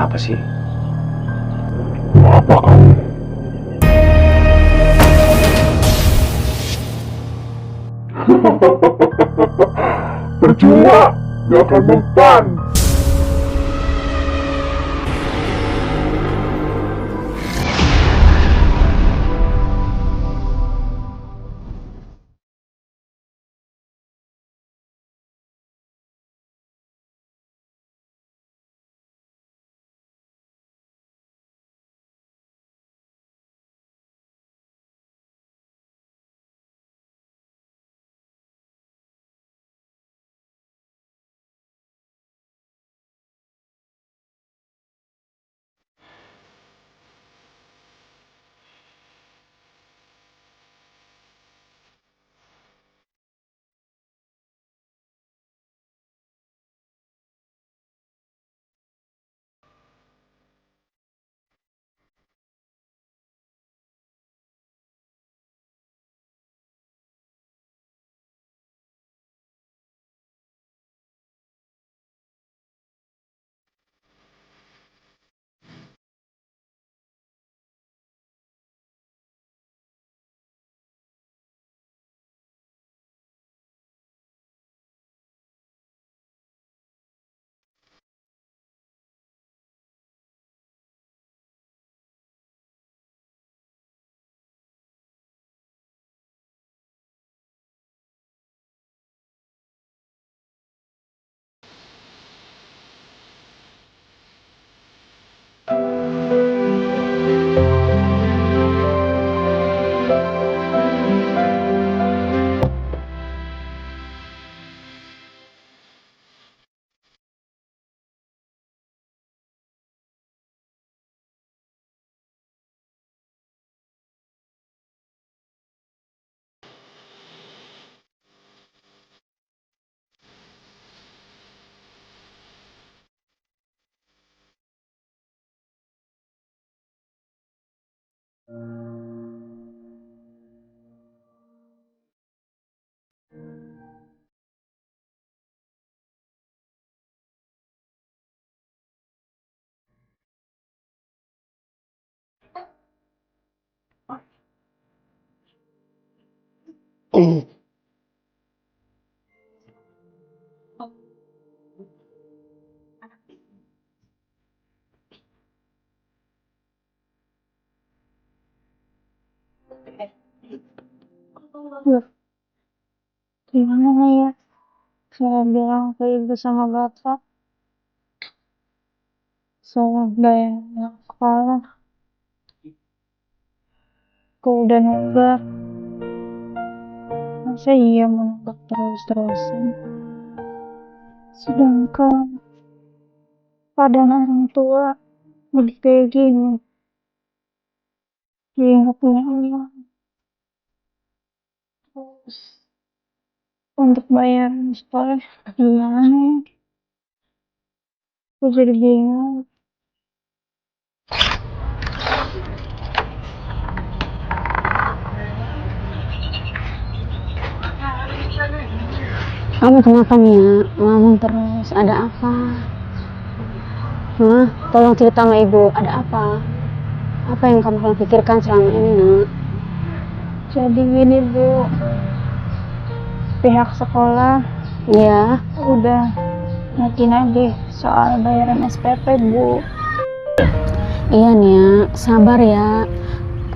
Kenapa sih? Apa kamu? Percuma, gak akan mempan. Loh, gimana ya? Saya bilang ke ibu sama bapak soal bayarnya sekolah. Aku udah nunggak. Masa iya menunggak terus-terusan? Sedangkan keadaan orang tua lebih kayak gini. Dia nggak punya uang. Terus untuk bayar sekolah gimana ya? Aku jadi bingung. Kamu kenapa Mia? Ngomong terus, ada apa? Hah? Tolong cerita sama ibu, ada apa? Apa yang kamu pikirkan selama ini, nak? Jadi gini Bu, pihak sekolah Iya. udah nagih soal bayaran SPP Bu. Iya Nia, sabar ya.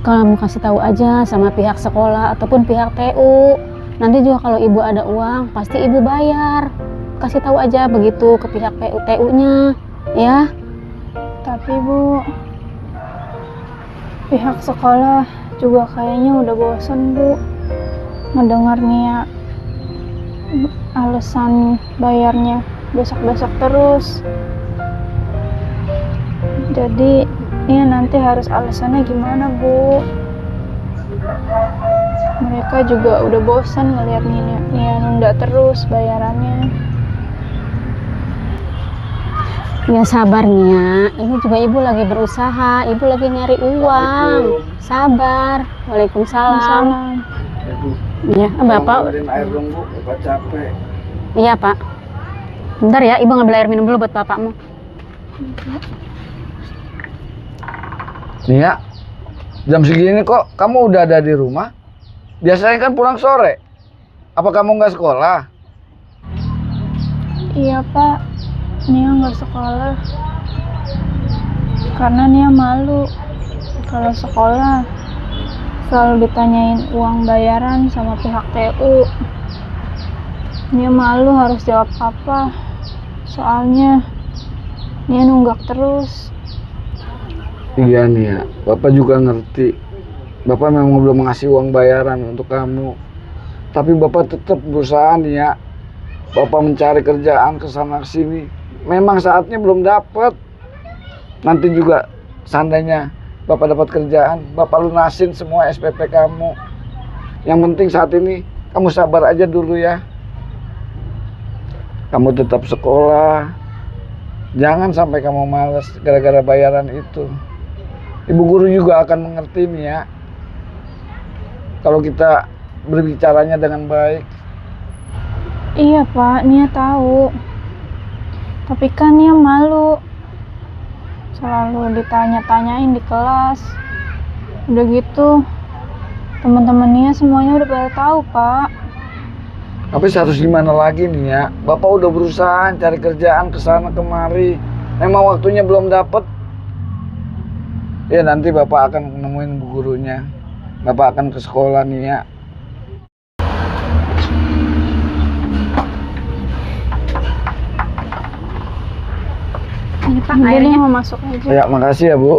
Kamu kasih tahu aja sama pihak sekolah ataupun pihak TU. Nanti juga kalau ibu ada uang, pasti ibu bayar. Kasih tahu aja begitu ke pihak TU-nya, ya. Tapi Bu, pihak sekolah juga kayaknya udah bosan Bu mendengar Nia alasan bayarnya besok-besok terus. Jadi Nia nanti harus alasannya gimana Bu? Mereka juga udah bosan ngeliat Nia nunda terus bayarannya. Ya sabar Nia, ini juga ibu lagi berusaha, ibu lagi nyari uang. Sabar. Waalaikumsalam. Salam. Iya, Bapak. Air dong Bu, Bapak capek. Iya Pak. Bentar ya, ibu ngambil air minum dulu buat bapakmu. Nia, jam segini kok kamu udah ada di rumah? Biasanya kan pulang sore. Apa kamu nggak sekolah? Iya Pak, Nia nggak sekolah. Karena Nia malu. Kalau sekolah selalu ditanyain uang bayaran sama pihak TU. Nia malu harus jawab apa. Soalnya Nia nunggak terus. Iya Nia, Bapak juga ngerti. Bapak memang belum ngasih uang bayaran untuk kamu. Tapi Bapak tetap berusaha Nia. Bapak mencari kerjaan ke sana sini. Memang saatnya belum dapat. Nanti juga seandainya Bapak dapat kerjaan, Bapak lunasin semua SPP kamu. Yang penting saat ini kamu sabar aja dulu ya. Kamu tetap sekolah. Jangan sampai kamu malas gara-gara bayaran itu. Ibu guru juga akan mengerti nih ya. Kalau kita berbicaranya dengan baik. Iya Pak, Nia tahu. Tapi kan Nia malu. Selalu ditanya-tanyain di kelas. Udah gitu, teman-teman Nia semuanya udah pada tahu Pak. Tapi harus gimana lagi nih ya? Bapak udah berusaha cari kerjaan ke sana kemari. Memang waktunya belum dapet. Ya nanti Bapak akan nemuin bu gurunya. Bapak akan ke sekolah nih ya. Ini Pak, Jadi airnya. mau masuk aja. Ya makasih ya Bu.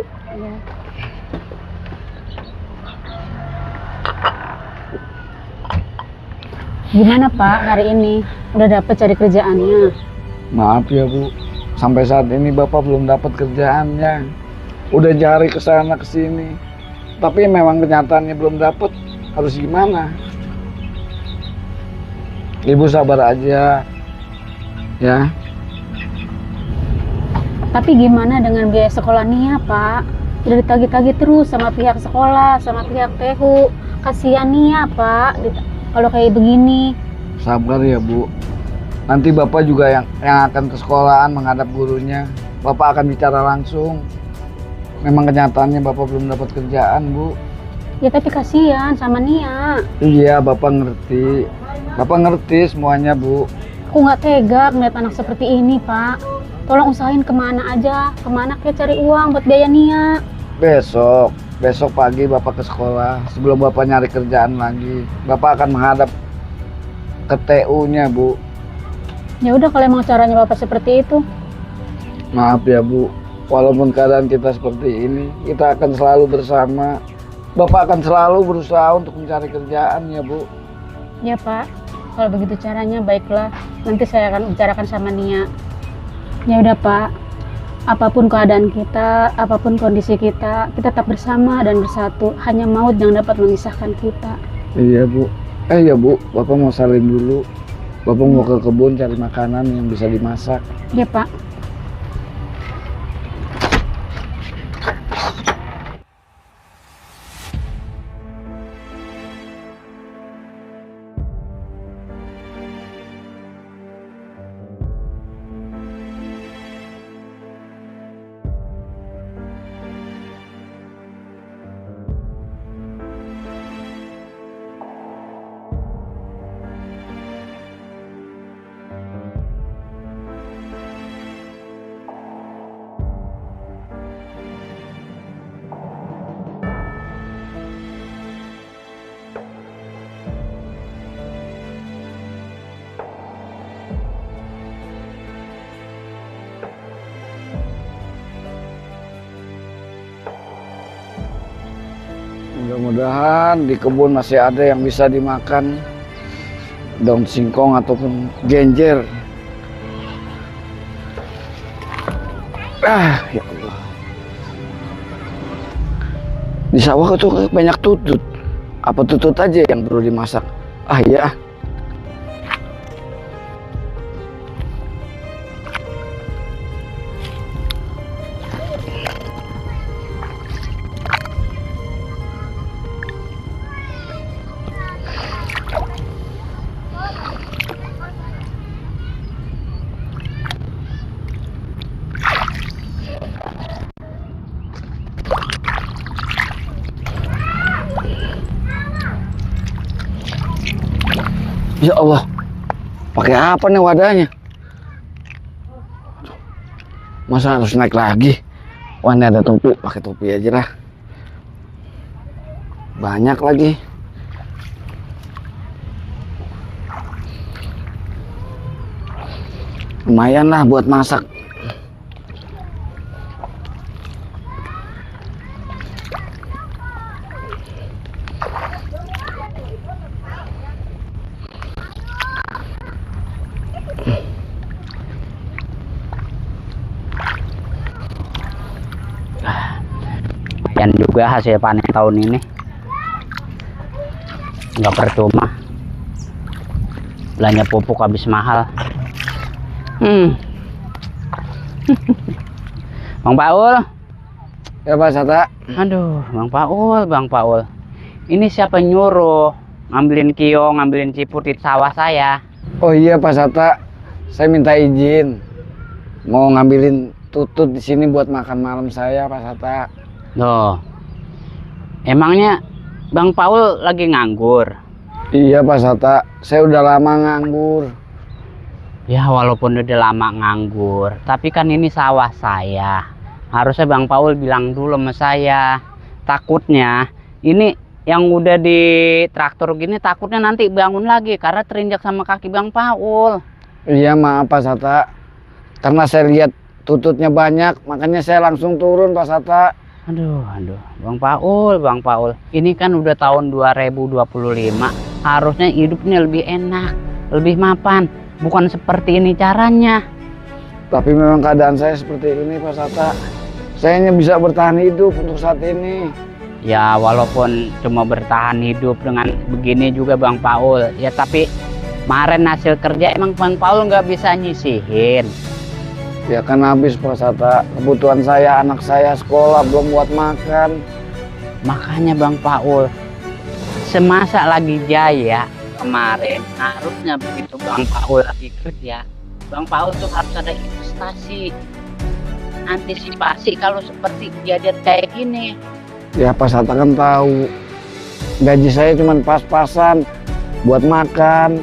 Gimana Pak hari ini? Udah dapet cari kerjaannya? Maaf ya Bu. Sampai saat ini Bapak belum dapat kerjaannya. Udah cari ke sana ke sini. Tapi memang kenyataannya belum dapat. Harus gimana? Ibu sabar aja. Ya. Tapi gimana dengan biaya sekolah Nia Pak? Udah ditagih-tagih terus sama pihak sekolah, sama pihak TU. Kasihan Nia Pak, kalau kayak begini. Sabar ya Bu. Nanti Bapak juga yang akan ke sekolahan menghadap gurunya. Bapak akan bicara langsung. Memang kenyataannya Bapak belum dapat kerjaan Bu. Ya tapi kasihan sama Nia. Iya Bapak ngerti. Bapak ngerti semuanya Bu. Aku nggak tega ngeliat anak seperti ini Pak. Tolong usahain kemana aja, kemana kayak cari uang buat biaya Nia. Besok pagi Bapak ke sekolah. Sebelum Bapak nyari kerjaan lagi, Bapak akan menghadap ke TU-nya Bu. Ya udah kalau emang caranya Bapak seperti itu. Maaf ya Bu, walaupun keadaan kita seperti ini, kita akan selalu bersama. Bapak akan selalu berusaha untuk mencari kerjaan ya Bu. Ya Pak, kalau begitu caranya baiklah. Nanti saya akan bicarakan sama Nia. Ya udah Pak, apapun keadaan kita, apapun kondisi kita tetap bersama dan bersatu. Hanya maut yang dapat memisahkan kita. Iya Bu. Ya Bu, Bapak mau salin dulu. Bapak mau ke kebun cari makanan yang bisa dimasak. Ya Pak. Mudah-mudahan di kebun masih ada yang bisa dimakan. Daun singkong ataupun genjer. Ya Allah. Di sawah itu banyak tutut. Apa tutut aja yang perlu dimasak? Ya. Ya Allah, pakai apa nih wadahnya? Masa harus naik lagi? Wah, ini ada topi, pakai topi aja lah. Banyak lagi. Lumayan lah buat masak. Lumayan juga hasil panen tahun ini, nggak percuma belanja pupuk habis mahal. Bang Paul, Ya Pak Sata. aduh Bang Paul, ini siapa nyuruh ngambilin kiong, ngambilin ciput di sawah saya? Oh iya Pak Sata, saya minta izin mau ngambilin tutut di sini buat makan malam saya Pak Sata. Loh, emangnya Bang Paul lagi nganggur? Iya Pak Sata, saya udah lama nganggur. Ya walaupun udah lama nganggur, tapi kan ini sawah saya. Harusnya Bang Paul bilang dulu sama saya. Takutnya ini yang udah di traktor gini, takutnya nanti bangun lagi karena terinjak sama kaki Bang Paul. Iya maaf Pak Sata, karena saya lihat tututnya banyak, makanya saya langsung turun Pak Sata. Aduh, Bang Paul. Ini kan udah tahun 2025. Harusnya hidupnya lebih enak, lebih mapan. Bukan seperti ini caranya. Tapi memang keadaan saya seperti ini Pak Sata. Saya hanya bisa bertahan hidup untuk saat ini. Ya walaupun cuma bertahan hidup dengan begini juga Bang Paul. Ya tapi kemarin hasil kerja emang Bang Paul nggak bisa nyisihin. Ya kan habis Pak Sata, kebutuhan saya, anak saya sekolah belum buat makan. Makanya Bang Paul, semasa lagi jaya kemarin, harusnya begitu Bang Paul lagi kerja, Bang Paul tuh harus ada investasi, antisipasi kalau seperti kejadian kayak gini. Ya Pak Sata kan tahu, gaji saya cuma pas-pasan buat makan,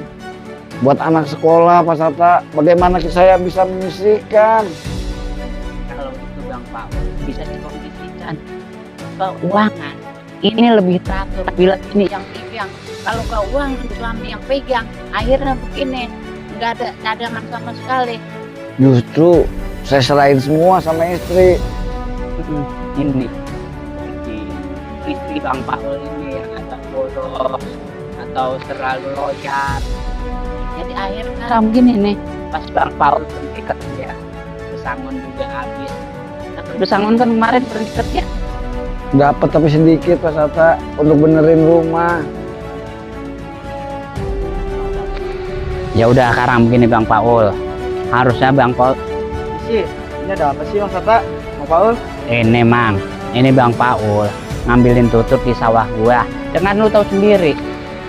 buat anak sekolah Pak Sata. Bagaimana saya bisa menyisihkan? Kalau itu Bang Paul bisa dikondisikan keuangan. Ini lebih teratur bila ini yang pegang. Kalau keuangan suami yang pegang, akhirnya begini, nggak ada cadangan sama sekali. Justru saya serahin semua sama istri. Ini istri Bang Paul ini yang agak bodoh atau terlalu loyal. Jadi akhirnya begini nih, pas Bang Paul berhenti kerja, pesangon juga habis. Tapi pesangon kan kemarin berhenti kerja. Dapat tapi sedikit Pak Sata untuk benerin rumah. Ya udah sekarang begini Bang Paul, harusnya Bang Paul Sih, ini ada apa sih Bang Sata? Bang Paul? ini Bang Paul ngambilin tutut di sawah gua. Dengan lu tahu sendiri,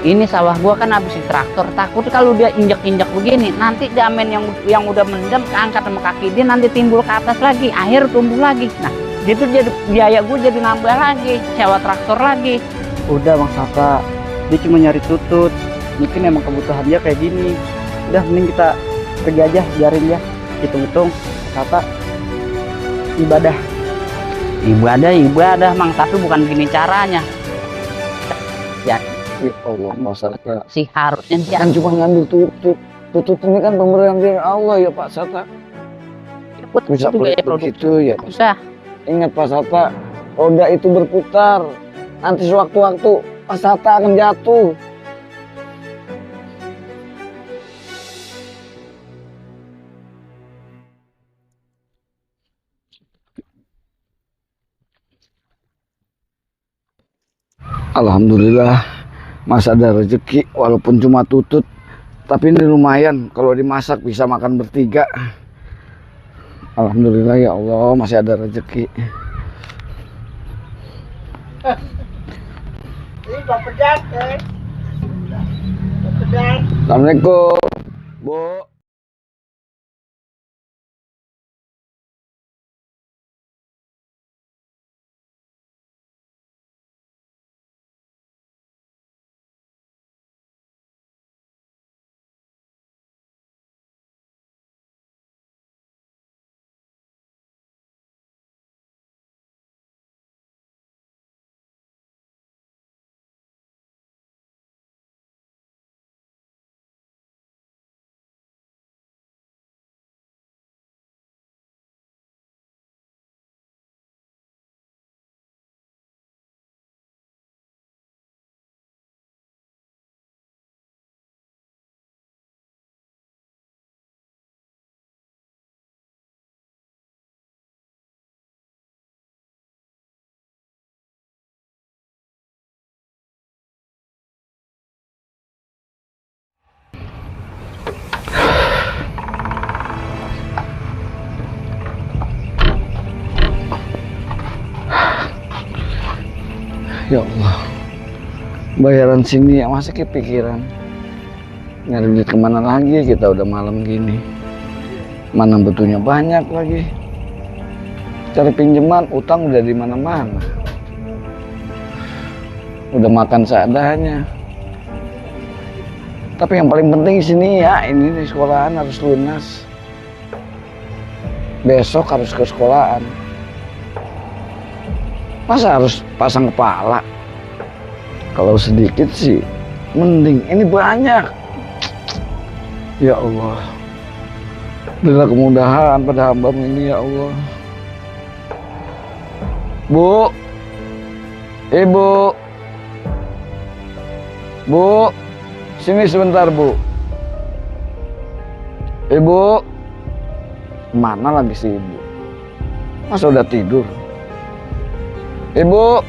ini sawah gua kan habis di traktor, takut kalau dia injek-injek begini, nanti damen yang udah mendem keangkat sama kaki dia, nanti timbul ke atas lagi, akhir tumbuh lagi. Nah, itu jadi biaya gua jadi nambah lagi, sewa traktor lagi. Udah Bang Sata, dia cuma nyari tutut. Mungkin emang kebutuhan dia kayak gini. Udah mending kita pergi aja, biarin dia. Hitung-hitung, kata ibadah. Ibadah Mang, tapi bukan gini caranya. Ya Ya Allah Pak Sata, sih harusnya dia kan cuma ngambil tutut. Tutut ini kan pemberian dari Allah ya Pak Sata. Bisa juga ya produk. begitu ya Pak. Udah. Ingat Pak Sata, roda itu berputar. Nanti sewaktu-waktu Pak Sata akan jatuh. Alhamdulillah masih ada rezeki walaupun cuma tutut, tapi ini lumayan kalau dimasak bisa makan bertiga. Alhamdulillah ya Allah masih ada rezeki. Assalamualaikum Bu. Ya Allah, bayaran sini ya masih kepikiran. Nyari duit kemana lagi, kita udah malam gini. Mana butuhnya banyak lagi. Cari pinjaman, utang udah di mana-mana. Udah makan seadanya. Tapi yang paling penting sini ya, ini di sekolahan harus lunas. Besok harus ke sekolahan. Masa harus pasang kepala? Kalau sedikit sih mending, ini banyak. Ya Allah, berilah kemudahan pada hamba-Mu ini ya Allah. Bu, Ibu, Bu, sini sebentar Bu. Ibu, mana lagi sih Ibu? Masa udah tidur? Ibu,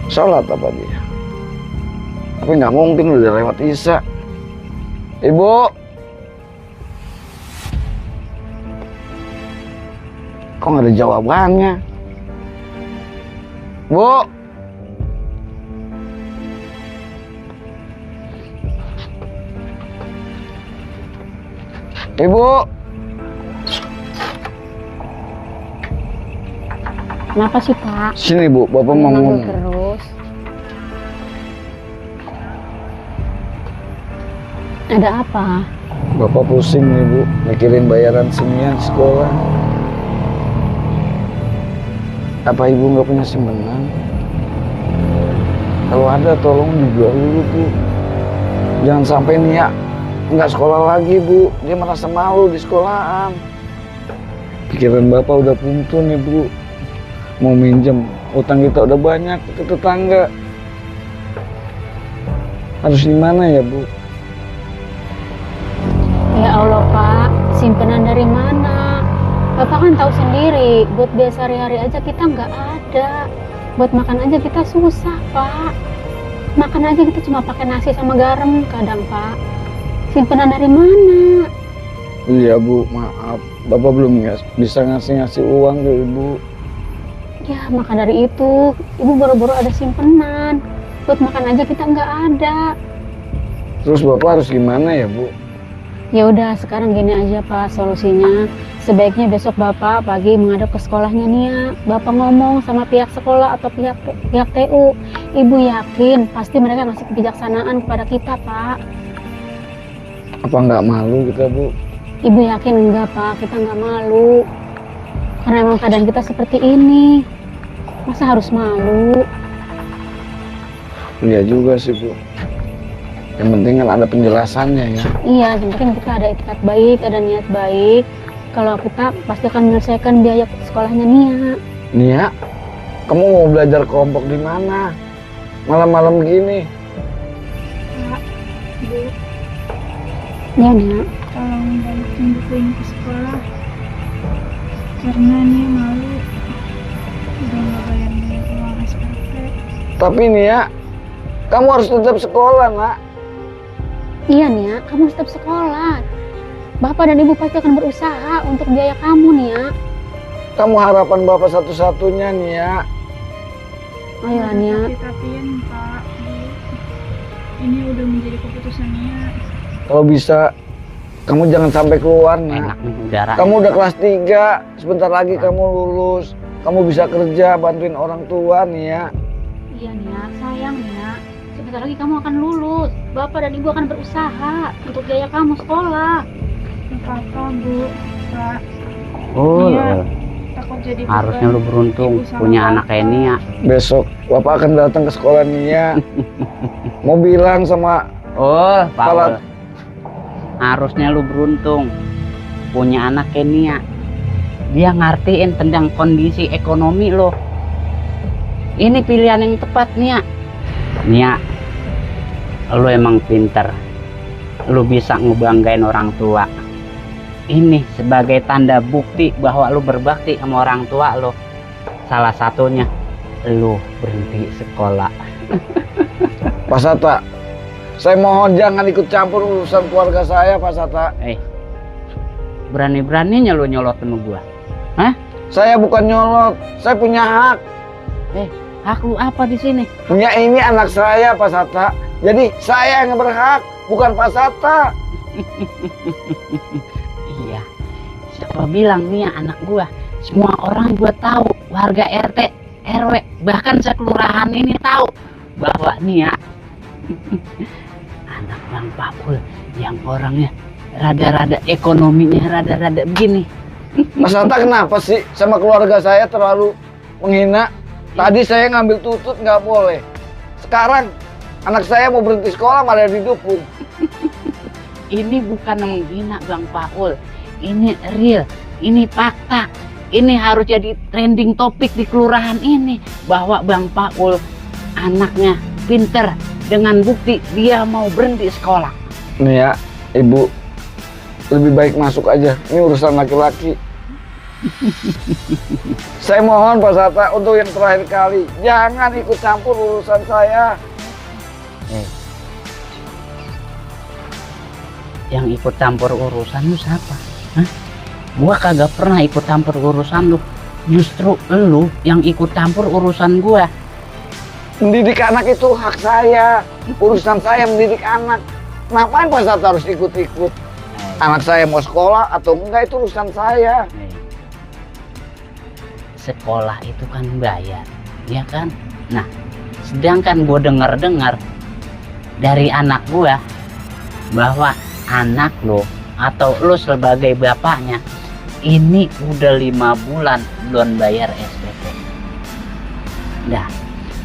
sholat apa dia? Tapi nggak mungkin udah lewat Isya. Ibu, kok nggak ada jawabannya? Bu, Ibu, Kenapa sih Pak? sini Bu, Bapak mau Manggil ngomong. terus. Ada apa? Bapak pusing nih Bu, mikirin bayaran sinian sekolah. Apa Ibu nggak punya simpenan? Kalau ada tolong dijual dulu Bu. Jangan sampai nih ya nggak sekolah lagi Bu, dia merasa malu di sekolahan. Pikiran Bapak udah buntu nih Bu. Mau minjem, utang kita udah banyak ke tetangga. Harus gimana ya Bu? Ya Allah Pak, simpanan dari mana? Bapak kan tahu sendiri, buat biaya sehari-hari aja kita nggak ada. Buat makan aja kita susah Pak. Makan aja kita cuma pakai nasi sama garam kadang Pak. Simpanan dari mana? Iya Bu, maaf. Bapak belum bisa ngasih uang ke Ibu. Ya maka dari itu, Ibu baru-baru ada simpenan. Buat makan aja kita nggak ada. Terus Bapak harus gimana ya Bu? Ya udah sekarang gini aja Pak solusinya. Sebaiknya besok Bapak pagi menghadap ke sekolahnya Nia. Bapak ngomong sama pihak sekolah atau pihak TU. Ibu yakin pasti mereka ngasih kebijaksanaan kepada kita Pak. Apa nggak malu kita Bu? Ibu yakin enggak Pak, kita nggak malu. Karena emang keadaan kita seperti ini. Masa harus malu? Iya juga sih Bu. Yang penting kan ada penjelasannya ya. Iya, yang penting kita ada etikat baik, ada niat baik. Kalau kita pasti akan menyelesaikan biaya sekolahnya Nia. Nia, kamu mau belajar kelompok di mana? Malam-malam gini. Pak, Bu, Iya Nia. tolong balikin buku ini ke sekolah. Karena Nia malu udah nggak bayar uang SPP. Tapi Nia, kamu harus tetap sekolah Nak. Iya Nia, kamu tetap sekolah. Bapak dan Ibu pasti akan berusaha untuk biaya kamu Nia. Kamu harapan Bapak satu-satunya Nia. Ayo Nia. Tapi-tapian Pak, Bu. Ini udah menjadi keputusan Nia. Kalau bisa, kamu jangan sampai keluar Nak. Enak nih udara. Kamu udah kelas 3, sebentar lagi kamu lulus. Kamu bisa kerja, bantuin orang tua Nia. Iya Nia, sayang Nia. Sebentar lagi kamu akan lulus. Bapak dan Ibu akan berusaha untuk biaya kamu sekolah. Nggak apa-apa Bu, Pak. Oh, Nia takut jadi beban. harusnya lu beruntung Ibu sama punya anak Bapak. kayak Nia. Besok Bapak akan datang ke sekolah Nia. Mau bilang sama Oh, Kalau- Paul. Harusnya lu beruntung punya anak kayak Nia. Dia ngertiin tentang kondisi ekonomi lo. Ini pilihan yang tepat Nia. Nia, lu emang pinter. Lu bisa ngebanggain orang tua. Ini sebagai tanda bukti bahwa lu berbakti sama orang tua lo. Salah satunya lu berhenti sekolah. Pak Sata. Saya mohon jangan ikut campur urusan keluarga saya Pak Sata. Berani-beraninya lu nyolot sama gua. Saya bukan nyolot, saya punya hak. Hak lu apa di sini? Punya ini anak saya, Pak Satta. Jadi saya yang berhak, bukan Pak Satta. Iya. Siapa bilang nih anak gua? Semua orang gua tahu, warga RT, RW, bahkan sekelurahan ini tahu bahwa nih ya anak Bang Paul yang orangnya rada-rada ekonominya rada-rada begini. Pak Satta kenapa sih sama keluarga saya terlalu menghina? Tadi saya ngambil tutut nggak boleh. Sekarang anak saya mau berhenti sekolah malah didukung. Ini bukan menghina Bang Paul. Ini real, ini fakta. Ini harus jadi trending topik di kelurahan ini bahwa Bang Paul anaknya pinter dengan bukti dia mau berhenti sekolah. Nih ya, Ibu, lebih baik masuk aja. Ini urusan laki-laki. Saya mohon Pak Satta untuk yang terakhir kali, jangan ikut campur urusan saya. Yang ikut campur urusan lu siapa? Hah? Gua kagak pernah ikut campur urusan lu. Justru lu yang ikut campur urusan gua. Mendidik anak itu hak saya. Urusan saya mendidik anak. Ngapain Pak Satta harus ikut-ikut? Anak saya mau sekolah atau enggak itu urusan saya. Sekolah itu kan bayar, ya kan? Nah, sedangkan gue dengar dari anak gue bahwa anak lo atau lo sebagai bapaknya ini udah 5 bulan belum bayar SPP. Nah,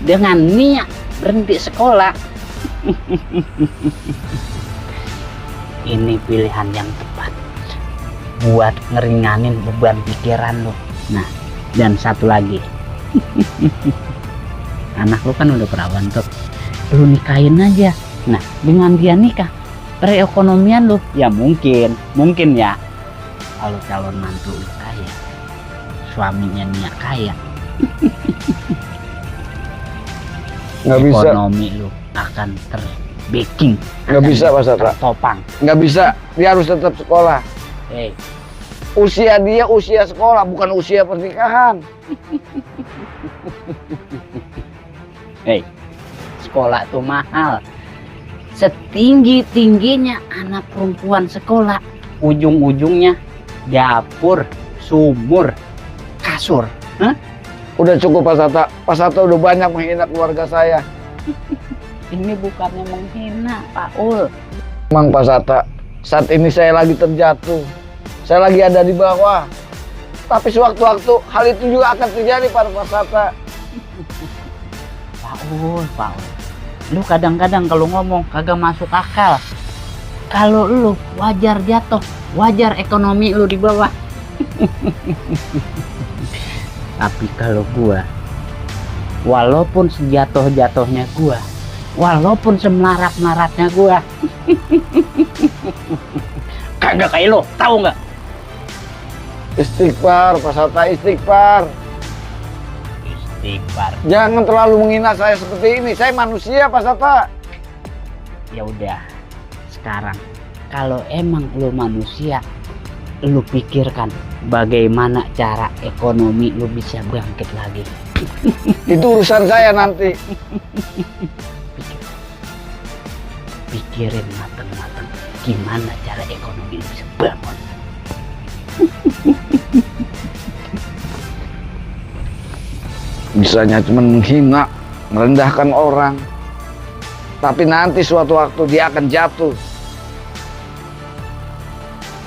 dengan niat berhenti sekolah, ini pilihan yang tepat buat ngeringanin beban pikiran lo. Nah, dan satu lagi, anak lu kan udah perawan tuh, lu nikahin aja. Nah, dengan dia nikah, perekonomian lu ya mungkin ya kalau calon mantu lu kaya, suaminya Nia kaya, Nggak bisa. Ekonomi lu akan terbacking, Nggak bisa Pak Satta. tertopang. Nggak bisa, dia harus tetap sekolah. Usia dia usia sekolah, bukan usia pernikahan. Sekolah tuh mahal. Setinggi-tingginya anak perempuan sekolah, ujung-ujungnya dapur, sumur, kasur. Udah cukup Pak Satta. Pak Satta udah banyak menghina keluarga saya. Ini bukannya menghina, Pak Ul. Emang Pak Satta, saat ini saya lagi terjatuh. Saya lagi ada di bawah. Tapi sewaktu-waktu hal itu juga akan terjadi pada Pak Satta. Pak Ul. Lu kadang-kadang kalau ngomong kagak masuk akal. Kalau lu wajar jatuh, wajar ekonomi lu di bawah. Tapi kalau gua, walaupun sejatuh-jatuhnya gua, walaupun semelarat-melaratnya gua, kagak kayak lo, tahu nggak? Istighfar, Pak Satta, istighfar. Istighfar. Jangan terlalu menghina saya seperti ini. Saya manusia, Pak Satta. Ya udah, sekarang kalau emang lu manusia, lu pikirkan bagaimana cara ekonomi lu bisa bangkit lagi. Itu urusan saya nanti. Pikirin mateng-mateng gimana cara ekonomi lu bisa bangun. Bisanya cuma menghina, merendahkan orang. Tapi nanti suatu waktu dia akan jatuh.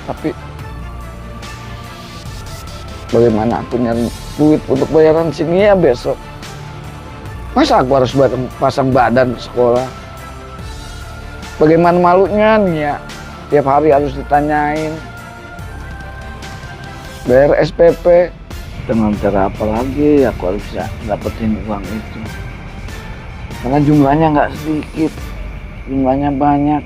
Tapi bagaimana aku nyari duit untuk bayaran sini ya besok? Masa aku harus pasang badan sekolah? Bagaimana malunya nih ya? Tiap hari harus ditanyain. Bayar SPP. Dengan cara apa lagi aku harus bisa dapetin uang itu? Karena jumlahnya nggak sedikit, jumlahnya banyak.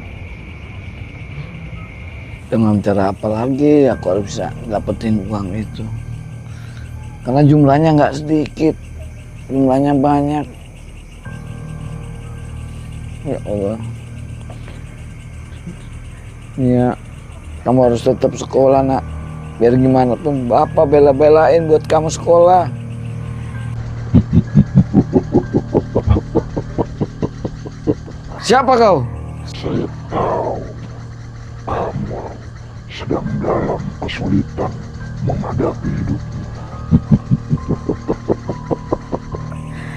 Dengan cara apa lagi aku harus bisa dapetin uang itu? Karena jumlahnya nggak sedikit, jumlahnya banyak. Ya Allah. Ya, kamu harus tetap sekolah, Nak. Biar gimana pun Bapak bela-belain buat kamu sekolah. Siapa kau? Saya tahu kamu sedang dalam kesulitan menghadapi hidup.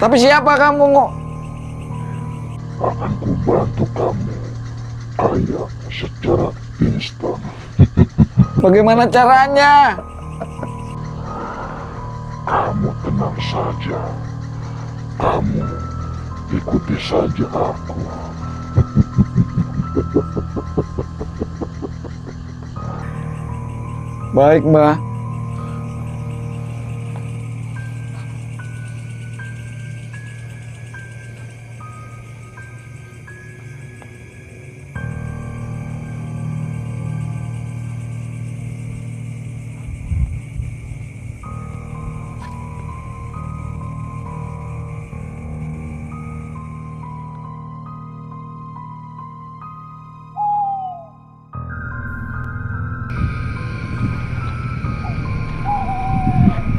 Tapi siapa kamu, Ngo? Akan kubantu kamu kaya secara instan. Bagaimana caranya? Kamu tenang saja. Kamu ikuti saja aku. Baik, Mbah.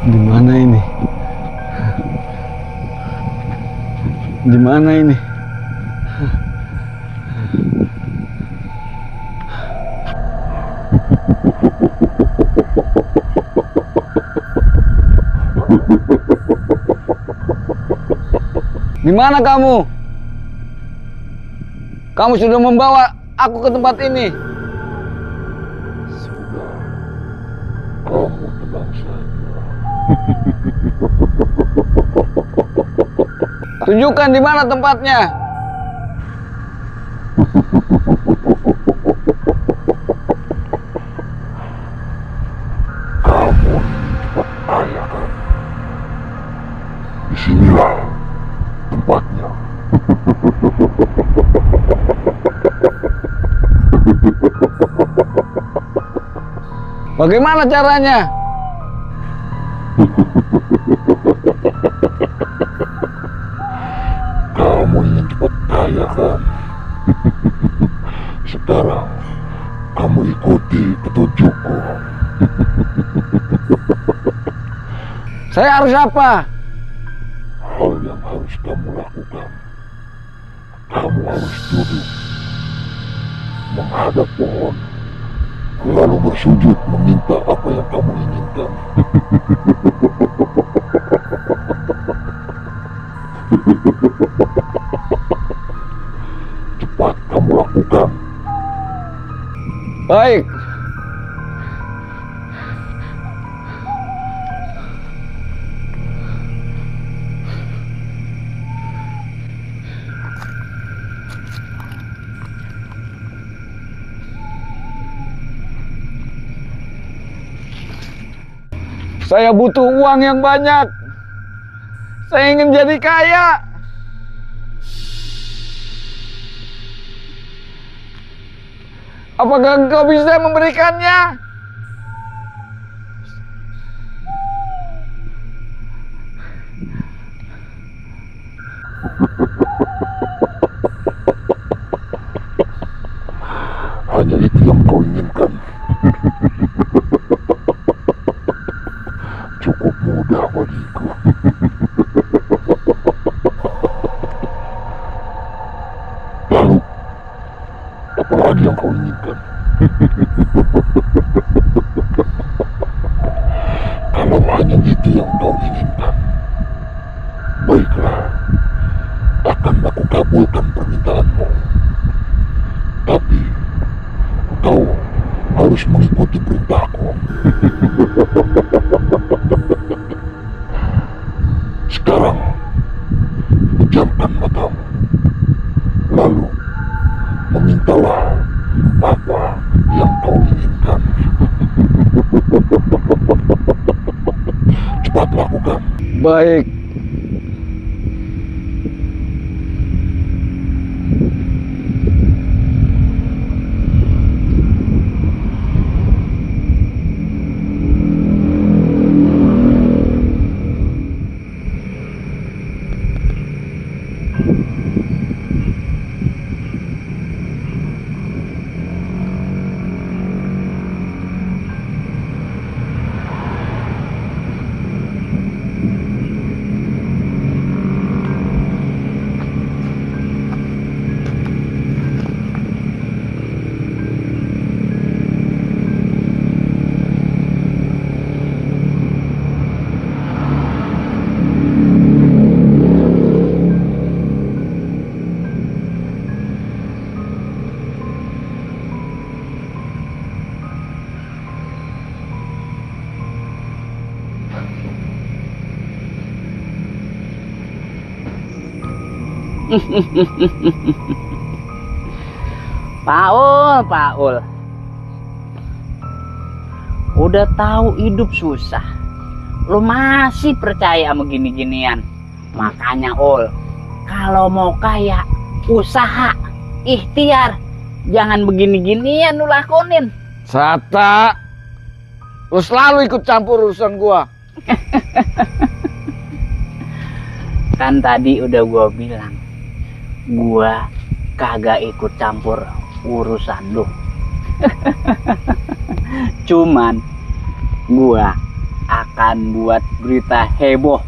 Di mana ini? Di mana ini? Di mana kamu? Kamu sudah membawa aku ke tempat ini. Sudah. Kamu tenang saja. Tunjukkan di mana tempatnya. Kamu cepat kaya kan? Disinilah tempatnya. Bagaimana caranya? Kamu ingin cepat kaya kan? Sekarang kamu ikuti petunjukku. Saya harus apa? Hal yang harus kamu lakukan, kamu harus duduk menghadap pohon, lalu bersujud meminta apa yang kamu inginkan. Cepat kamu lakukan. Baik. Saya butuh uang yang banyak. Saya ingin jadi kaya. Apakah engkau bisa memberikannya? Hanya itu yang kau inginkan. Cukup mudah bagiku. Lalu, apa lagi yang kau inginkan? Kalau hanya itu yang kau inginkan, baiklah, akan aku kabulkan permintaanmu. Tapi, kau harus mengikuti perintahku. Sekarang, pejamkan matamu. Lalu, memintalah apa yang kau inginkan. Cepat lakukan. Baik. Paul. Udah tahu hidup susah, lu masih percaya sama gini-ginian. Makanya Ol, kalau mau kaya, usaha, ikhtiar, jangan begini-ginian lu lakonin. Sata, lu selalu ikut campur urusan gua. Kan tadi udah gua bilang, gua kagak ikut campur urusan lu. Cuman gua akan buat berita heboh.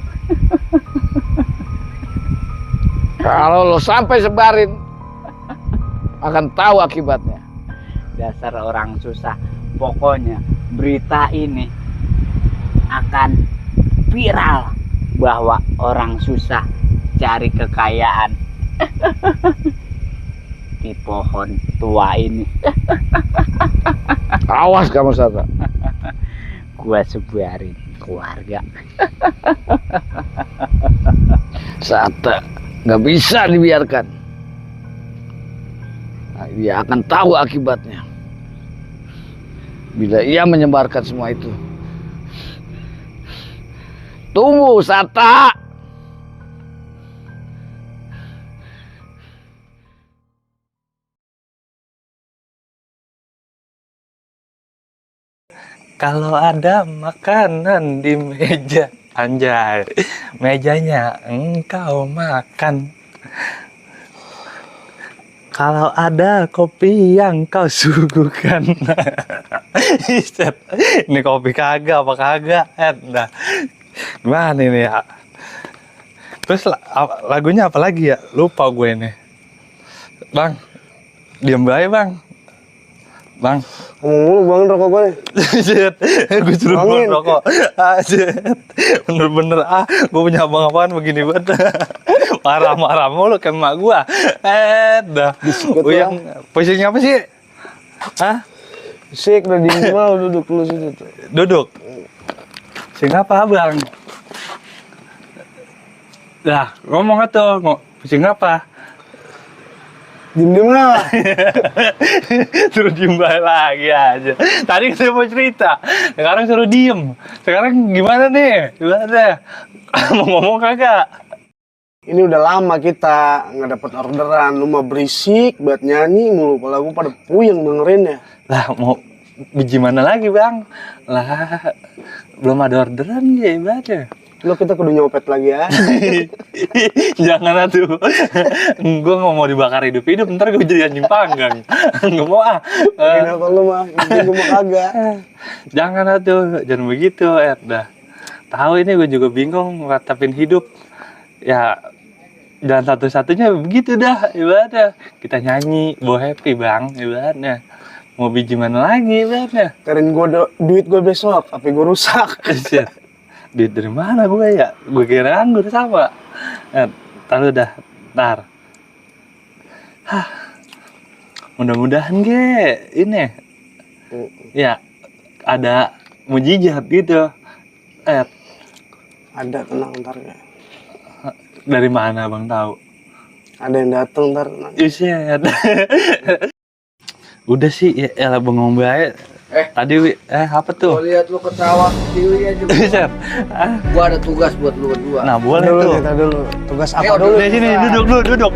Kalau lo sampai sebarin, akan tahu akibatnya. Dasar orang susah. Pokoknya berita ini akan viral bahwa orang susah cari kekayaan di pohon tua ini. Awas kamu Sata. Gua sebarin keluarga. Sata nggak bisa dibiarkan. Nah, dia akan tahu akibatnya bila ia menyebarkan semua itu. Tunggu Sata. Kalau ada makanan di meja, anjay, mejanya engkau makan. Kalau ada kopi yang kau suguhkan. Ini kopi kagak apa kagak? Nah, gimana ini ya? Terus lagunya apa lagi ya? Lupa gue nih. Bang, diam baik bang. Bang, ngomong mulu bang rokok gue nih. Gue suruh buang rokok. Bener-bener gue punya abang-abangan begini banget. Marah-marah mulu kayak emak gue. Dah. Yang posisinya apa sih? Sik, udah dingin mau duduk dulu situ tuh. Duduk. Sing apa bang? Dah, ngomong atuh. Sing apa? Diem-diem lah. Suruh diem lagi aja. Tadi saya mau cerita, sekarang suruh diem. Sekarang gimana nih? Gimana? Mau ngomong kagak? Ini udah lama kita nggak dapat orderan. Lu mah berisik buat nyanyi mulu. Kalau gue pada puyeng dengerin ya. Lah mau gimana lagi bang? Lah belum ada orderan ya ibadah. Lo kita kudu nyopet lagi ya. Jangan atuh. Gue nggak mau dibakar hidup-hidup, ntar gue jadi anjing panggang. Nggak mau Kenapa lu mah? Gue mah kagak. Jangan atuh, jangan begitu dah. Tahu ini gue juga bingung ngeratapin hidup. Ya jalan satu-satunya begitu dah ibadah. Kita nyanyi, bawa happy bang ibadah. Mau biji mana lagi ibadah. Karin gue duit gue besok, tapi gue rusak. Duit dari mana gue ya? Gue kira nganggur sama. Tahu dah, ntar. Mudah-mudahan ini ya ada mujizat gitu. Ada, tenang ntar ya. Dari mana bang tahu? Ada yang datang ntar. Isyat. Udah sih ya bang ngomong baik. Tadi apa tuh? Gua lihat lu ketawa sendiri aja. Isyat. Gua ada tugas buat lu berdua. Nah boleh Dulu, tuh. kita dulu. Tugas apa dulu? Sini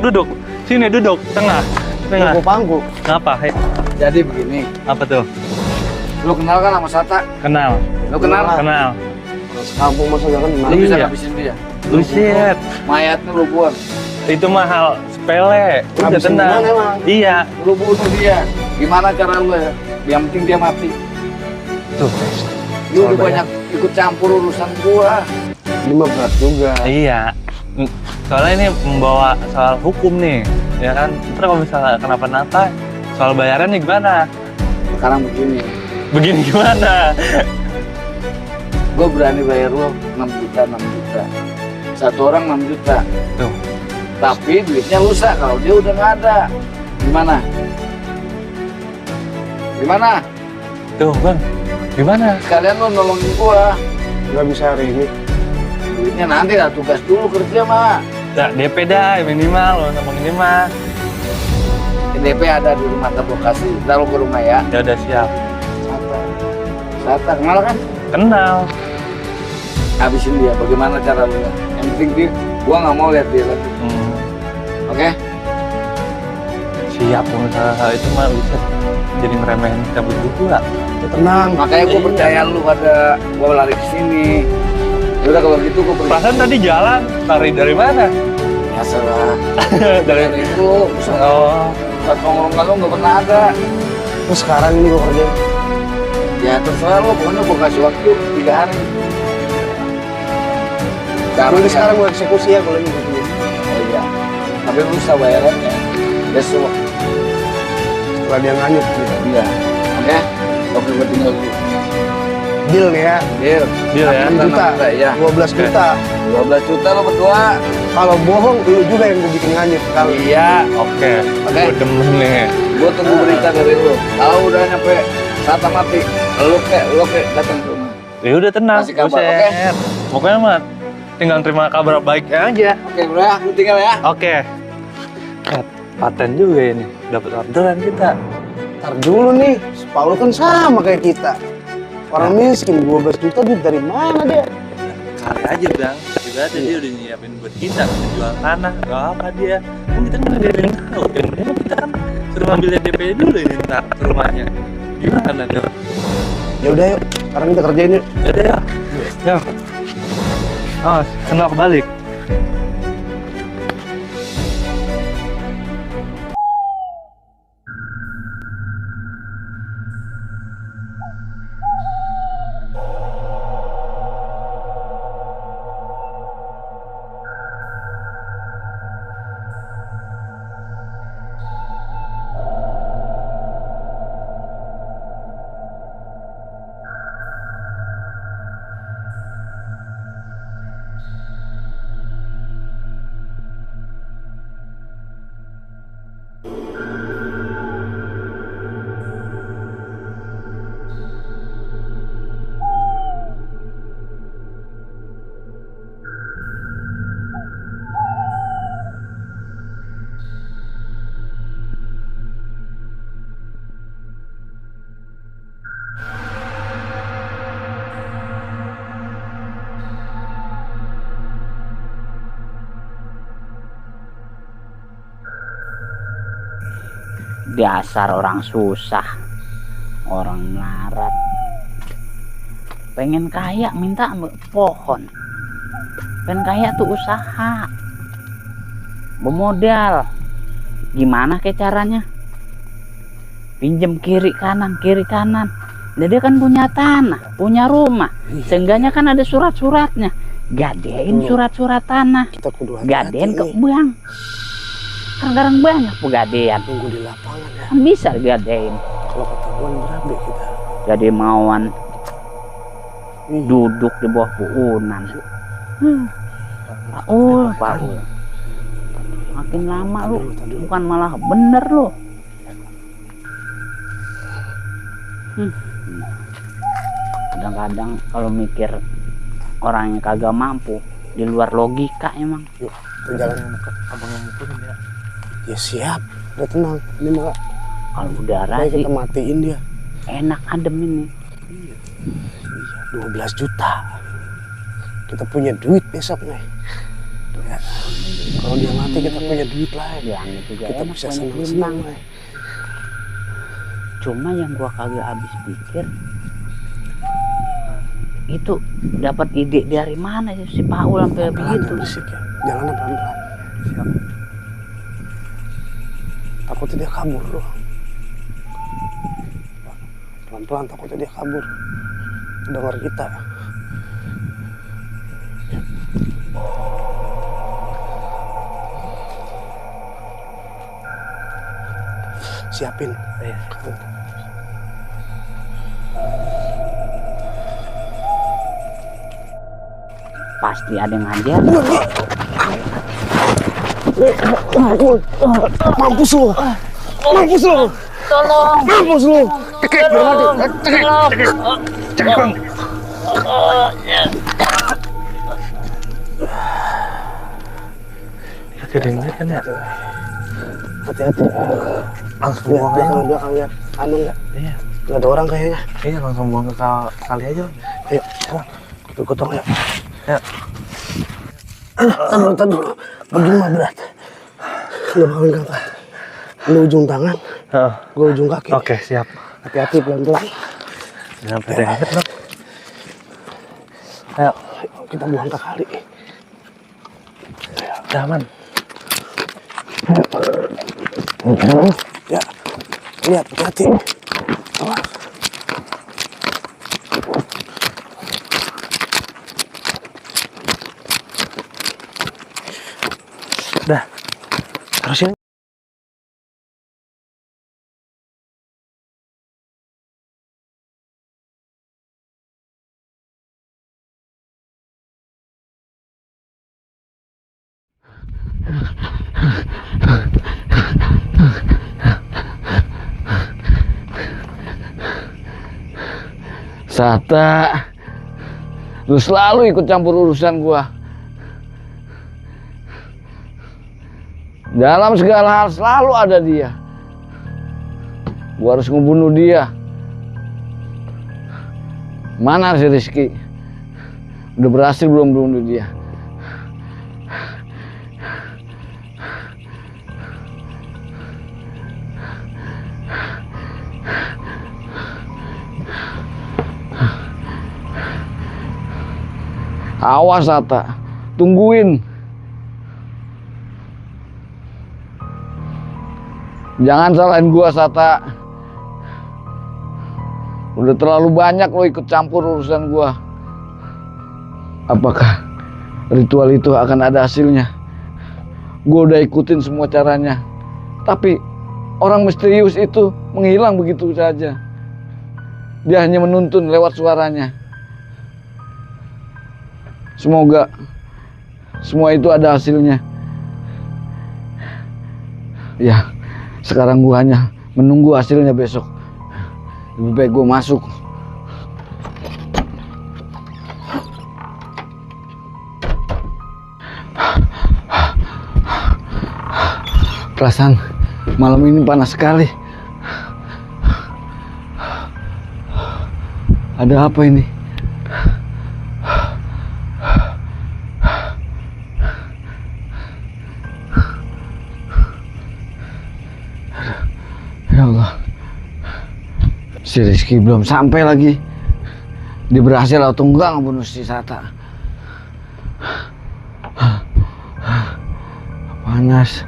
duduk. Sini duduk tengah. Pangku pangku. Ngapa? Jadi begini, Apa tuh? lu kenal kan sama Sata? Kenal. Lu kenal? Kenal. Kampung masa gak kenal. Lu bisa Iya. ngabisin dia. Buset. Mayatnya lu buang. Itu mahal sepele. Udah Ngabisin tenang. gimana, emang? Iya. Lu bunuh dia. Gimana cara lu ya? Yang penting dia mati. Tuh. Lu udah banyak ikut campur urusan gua. Ini mah berat juga. Iya. Soalnya ini membawa soal hukum nih, ya kan? Ntar kalau misalnya kenapa-napa, soal bayaran nih gimana? Sekarang begini, Begini gimana? gua berani bayar lu 6 juta. Satu orang 6 juta. Tuh. Tapi duitnya lusa kalau dia udah nggak ada. Gimana? Gimana? Tuh bang, gimana? Sekalian lu nolongin gua. Gak bisa hari ini. Duitnya nanti lah, tugas dulu kerja mah. Ya, DP dah minimal, ngomong ini mah. DP ada di rumah terlokasi. Ntar lo ke rumah ya. Ya udah siap. Sata, kenal kan? Kenal. Habisin dia. Bagaimana cara lu? Yang penting dia, gua nggak mau lihat dia lagi. Oke? Siap, misalnya hal itu mah bisa jadi ngeremehin kita berdua. Tenang. Makanya gua percaya lu pada gua lari ke sini. Udah kalau gitu gua pergi. Perasaan tadi jalan, lari dari mana? Ya salah. Dari itu, Oh, pas ngomong lu nggak pernah ada. Terus sekarang ini gue kerjain. Ya terserah lu, pokoknya gua kasih waktu 3 hari. Nanti sekarang gue eksekusi ya kalau ini gue punya. Oh iya. Tapi lu bisa bayarannya besok. Setelah dia nganyut gitu. Iya. Oke? Oke, gue tinggal dulu. Deal nih ya. Deal. deal ya. 6 juta. Ya. 12 juta. 12 juta lo berdua. Kalau bohong, lu juga yang gue bikin nganyut. Kalau Iya. Oke, Oke. gue demen nih. Gue tunggu berita dari lu. Kalau udah nyampe saat mati, lu kek datang ke rumah. Ya udah tenang. Kasih kabar, Buset. Pokoknya mah tinggal terima kabar baiknya aja. Oke, udah, lu tinggal ya. Oke. Paten juga ini, dapat orderan kita. ntar dulu nih, si Paul kan sama kayak kita. Orang miskin, 12 juta duit dari mana dia? Kali aja bang, juga ada dia udah nyiapin buat kita jual tanah, gak apa dia. Kan kita nggak ada yang tahu, dan memang kita kan suruh ngambil DP dulu ini ntar ke rumahnya. Gimana tuh? Ya udah yuk, sekarang kita kerjain yuk. Yaudah ya. Ya. Oh, kenal kebalik. Dasar orang susah, orang melarat, pengen kaya minta pohon, pengen kaya tuh usaha, bermodal, gimana kayak caranya? Pinjem kiri kanan, jadi kan punya tanah, punya rumah, seenggaknya kan ada surat-suratnya, gadein surat-surat tanah, Kita kudu gadein ke hati-hati nih. bank. Kan sekarang banyak pegadean, Tunggu di lapangan ya. kan bisa gadein. Kalau ketahuan berabe kita. Jadi mauan duduk di bawah puunan. Paul, makin lama lu bukan malah bener lu. Kadang-kadang kalau mikir orang yang kagak mampu di luar logika emang. Yuk, kita jalan. Abang yang mukulin ya. Ya siap, udah tenang. Ini mah Kalau udara baik sih kita matiin dia. enak adem ini. 12 juta. Kita punya duit besok nih. Ya. Kalau dia mati kita punya duit lah. Yang itu juga Kita enak bisa banyak senang-senang timbang. lah. Cuma yang gua kagak habis pikir itu dapat ide dari mana sih si Paul sampai Pelan-pelan begitu. ya, berisik ya. Jalannya pelan-pelan. Takutnya dia kabur loh. Pelan-pelan takutnya dia kabur. Dengar kita. Siapin. Pasti ada yang ngajar. Mampus lu. Mampus lu. Tolong, Mampus lu. Cekik, tolong, Cekik. Kedengeran kan ya? Hati-hati. Langsung Lihat buang aja. belakang lihat. Anu nggak? Iya. Nggak ada orang kayaknya. Iya, langsung buang ke kali aja. Ayo, gotong ya. Ya. Tar dulu. Begini mah berat. Nggak mau angkat. Lu ujung tangan, gue ujung kaki. Oke, siap. Hati-hati pelan-pelan. Jangan pada inget dong. Ayo, Kita buang ke kali. udah aman. Ya, lihat hati-hati. Awas. Udah. Terusin. Sata, lu selalu ikut campur urusan gua. Dalam segala hal selalu ada dia. Gua harus ngebunuh dia. Mana si Rizky? Udah berhasil belum bunuh dia? Awas Sata, tungguin. Jangan salahin gua Sata. Udah terlalu banyak lo ikut campur urusan gua. Apakah ritual itu akan ada hasilnya? Gua udah ikutin semua caranya. Tapi orang misterius itu menghilang begitu saja. Dia hanya menuntun lewat suaranya. Semoga semua itu ada hasilnya. Ya, sekarang gua hanya menunggu hasilnya besok. Lebih baik gua masuk. Perasaan malam ini panas sekali. Ada apa ini? Ya Allah, si Rizky belum sampai lagi. Dia berhasil atau enggak ngebunuh si Sata? Panas.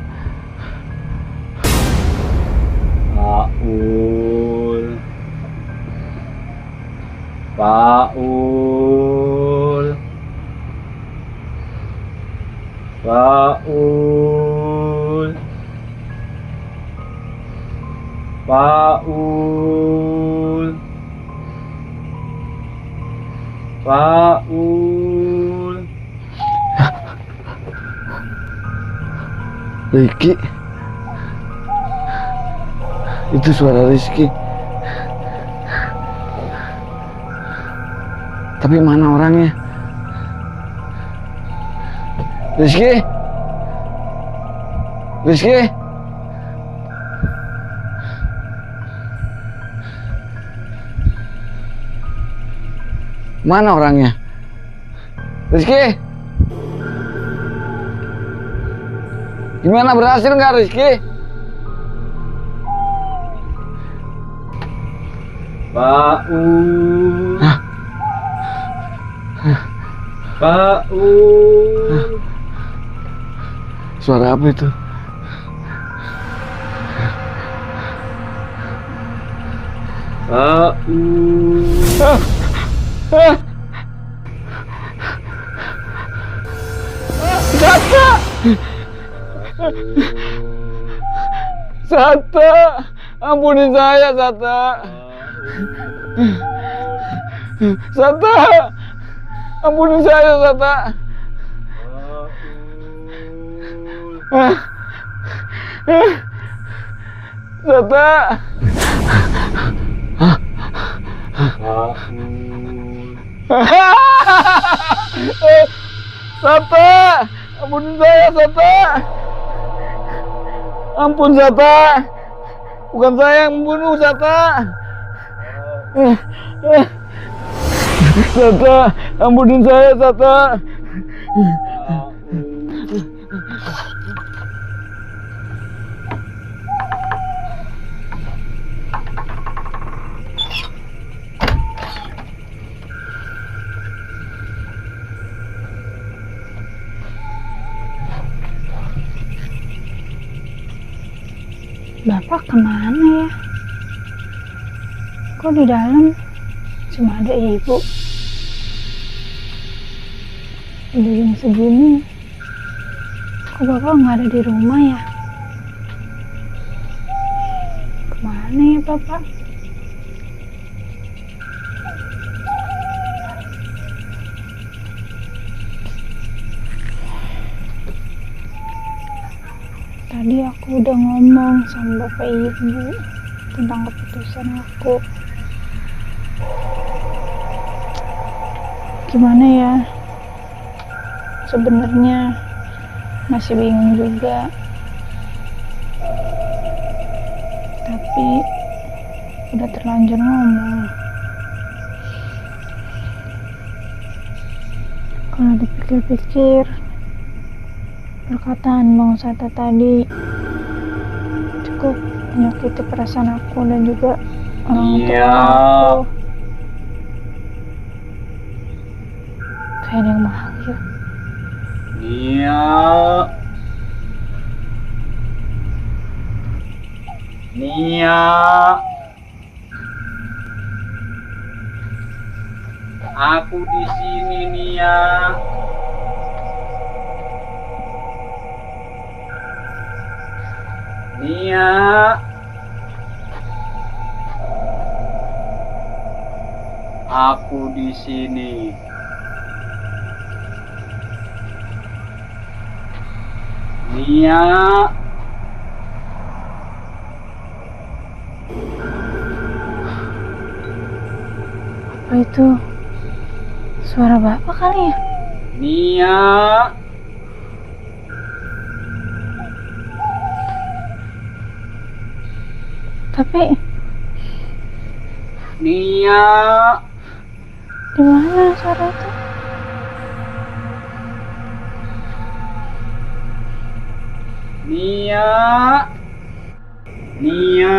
Paul, Paul, Paul, Paul, Paul. Rizky, itu suara Rizky. Tapi mana orangnya? Rizky, Rizky. Mana orangnya? Rizky? Gimana, berhasil nggak Rizky? Paul, Paul. Suara apa itu? Paul. Sata! Sata! Ampuni saya, Sata! Sata! Ampuni saya, Sata! Sata! Sata! Ampuni saya, Sata! Ampun Sata. Bukan saya yang membunuh Sata. Sata, ampunin saya Sata. Bapak kemana ya? Kok di dalam cuma ada ibu? Udah jam segini, kok bapak nggak ada di rumah ya? Kemana ya bapak? Tadi aku udah ngomong sama bapak ibu tentang keputusan aku. Gimana ya? Sebenarnya masih bingung juga. Tapi udah terlanjur ngomong. Kalau dipikir-pikir, perkataan Bang Sata tadi cukup menyakiti perasaan aku dan juga orang tua aku. Kayak ada yang manggil. Nia, aku di sini Nia. Nia, aku di sini. Nia, Apa itu? Suara bapak kali ya? Nia, Tapi Nia, di mana suara itu? Nia, Nia.